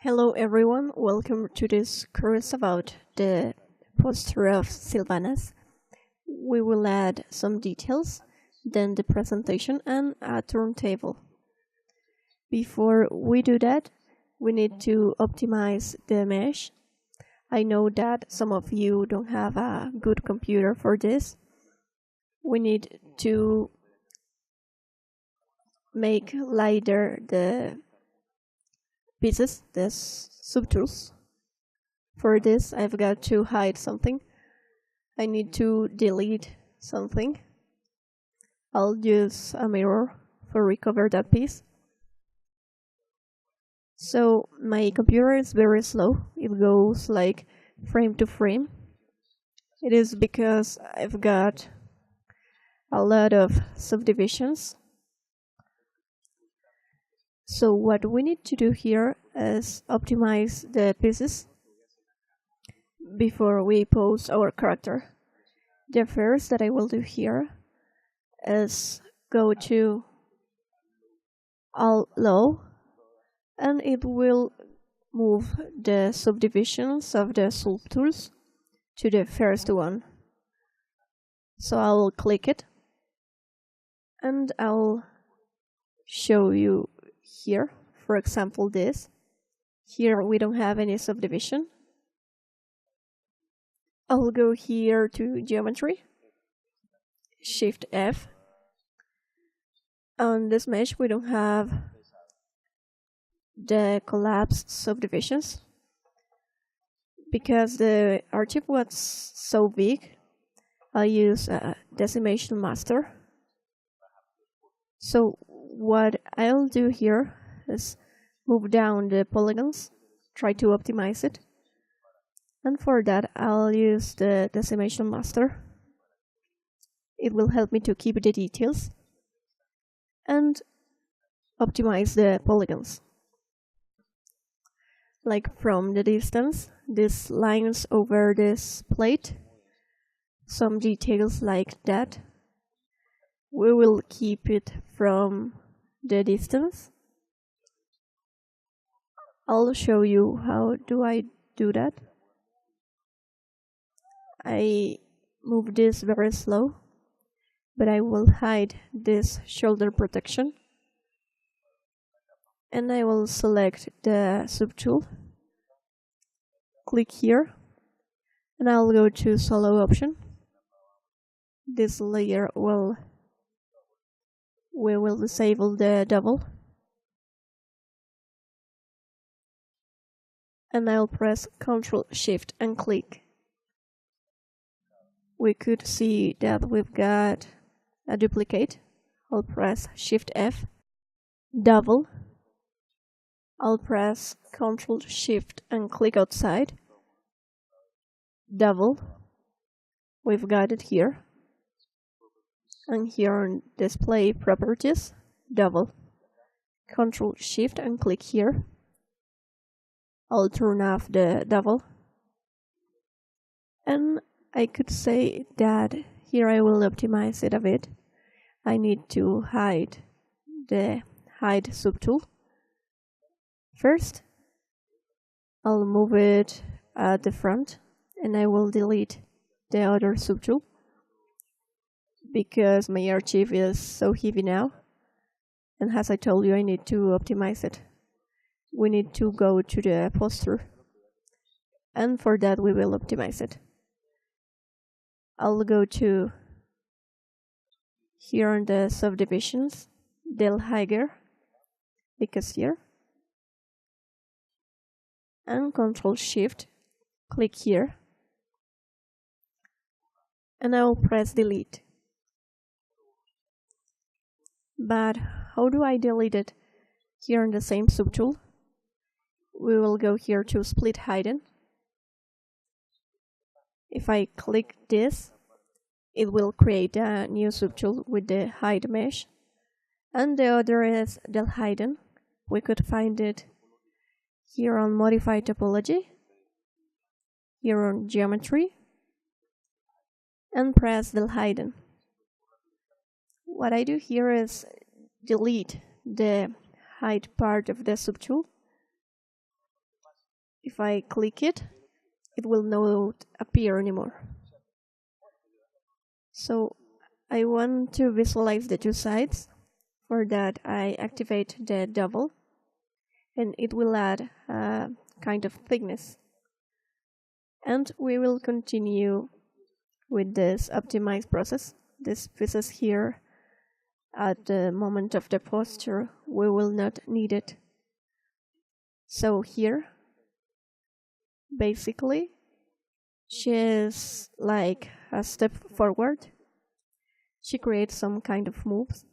Hello everyone, welcome to this course about the poster of Sylvanas. We will add some details, then the presentation and a turntable. Before we do that, we need to optimize the mesh. I know that some of you don't have a good computer for this. We need to make lighter the pieces, the subtools. For this, I've got to hide something. I need to delete something. I'll use a mirror for recover that piece. So my computer is very slow. It goes like frame to frame. It is because I've got a lot of subdivisions. So what we need to do here is optimize the pieces before we pose our character. The first that I will do here is go to All Low, and it will move the subdivisions of the subtools to the first one. So I will click it and I'll show you here. For example, this. Here we don't have any subdivision. I'll go here to Geometry, Shift F. On this mesh we don't have the collapsed subdivisions because the archive was so big. I use a Decimation master. So what I'll do here is move down the polygons, try to optimize it. And for that, I'll use the Decimation master. It will help me to keep the details and optimize the polygons. Like from the distance, these lines over this plate, some details like that. We will keep it from the distance. I'll show you how do I do that. I move this very slow, but I will hide this shoulder protection. And I will select the subtool, click here, and I'll go to Solo option. This layer we will disable the double. And I'll press Ctrl Shift and click. We could see that we've got a duplicate. I'll press Shift F, double. I'll press Ctrl Shift and click outside, double. We've got it here. And here on Display Properties, double. Ctrl Shift and click here. I'll turn off the double. And I could say that here I will optimize it a bit. I need to hide the Hide subtool. First, I'll move it at the front and I will delete the other subtool because my archive is so heavy now. And as I told you, I need to optimize it. We need to go to the poster, and for that we will optimize it. I'll go to here on the subdivisions, Del Higher, because here, and Ctrl Shift, click here, and I will press delete. But how do I delete it? Here on the same subtool, we will go here to Split Hidden. If I click this, it will create a new subtool with the Hide mesh. And the other is Del Hidden. We could find it here on Modify Topology, here on Geometry, and press Del Hidden. What I do here is delete the hide part of the subtool if I click it, it will not appear anymore. So I want to visualize the two sides. For that, I activate the double, and it will add a kind of thickness. And we will continue with this optimize process. These pieces here, at the moment of the posture, we will not need it. So here, basically, she's like a step forward. She creates some kind of moves,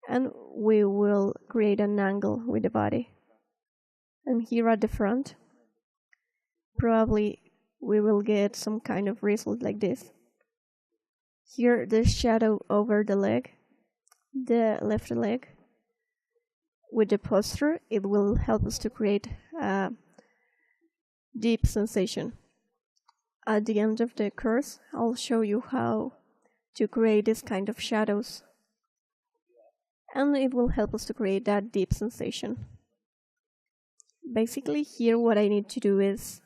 and we will create an angle with the body. And here at the front, probably we will get some kind of result like this. Here, the shadow over the leg, the left leg. With the posture, it will help us to create a deep sensation. At the end of the course, I'll show you how to create this kind of shadows, and it will help us to create that deep sensation. Basically, here what I need to do is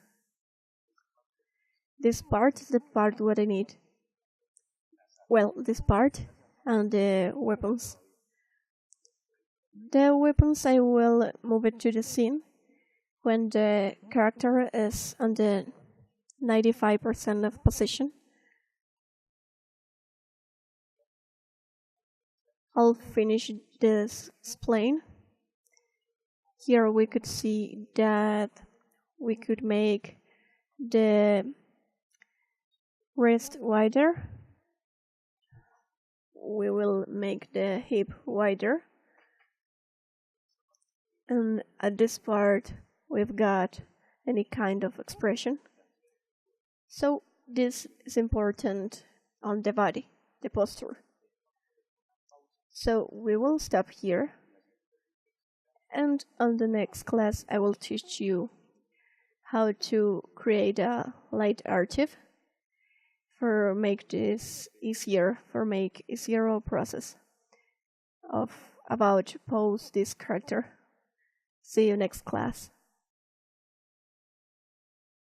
this part is the part what I need. Well, this part and the weapons. The weapons, I will move it to the scene when the character is on the 95% of position. I'll finish this spline. Here we could see that we could make the wrist wider. We will make the hip wider. And at this part, we've got any kind of expression. So this is important on the body, the posture. So we will stop here. And on the next class, I will teach you how to create a light archive for make this easier, for make easier process of about pose this character. See you next class.